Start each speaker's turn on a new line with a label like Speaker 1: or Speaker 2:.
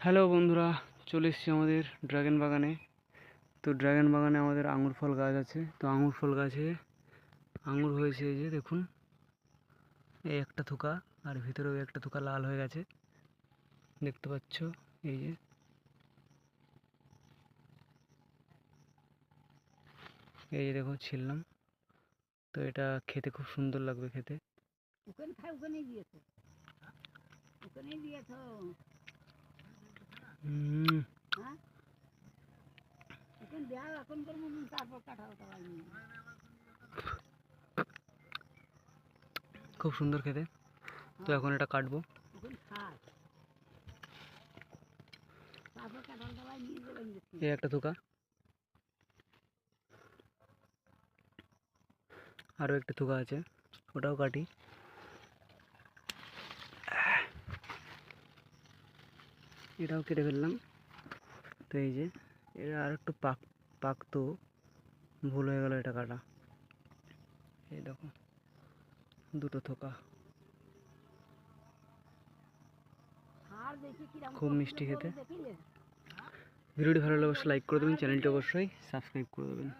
Speaker 1: Hello বন্ধুরা, চলে এসেছি আমাদের ড্রাগন বাগানে। তো ড্রাগন বাগানে আমাদের আঙুর ফল গাছ আছে। তো আঙুর ফল গাছে আঙুর হয়েছে, এই যে দেখুন, এই একটা থোকা, আর ভিতরেও একটা থোকা লাল হয়ে গেছে, দেখতে পাচ্ছ। এই যে দেখো, ছিললাম। তো এটা খেতে খুব সুন্দর লাগবে খেতে। খুব সুন্দর খেতে। তো এখন এটা কাটবো। এই একটা থোকা, আরও একটা থোকা আছে, ওটাও কাটি। এটাও কেটে ফেললাম। তো এই যে, এটা আর একটু পাকতো, ভুল হয়ে গেল এটা কাটা। এই দেখো, দুটো থোকা, খুব মিষ্টি খেতে। ভিডিওটি ভালো লাগলে অবশ্যই লাইক করে দেবেন, চ্যানেলটি অবশ্যই সাবস্ক্রাইব করে দেবেন।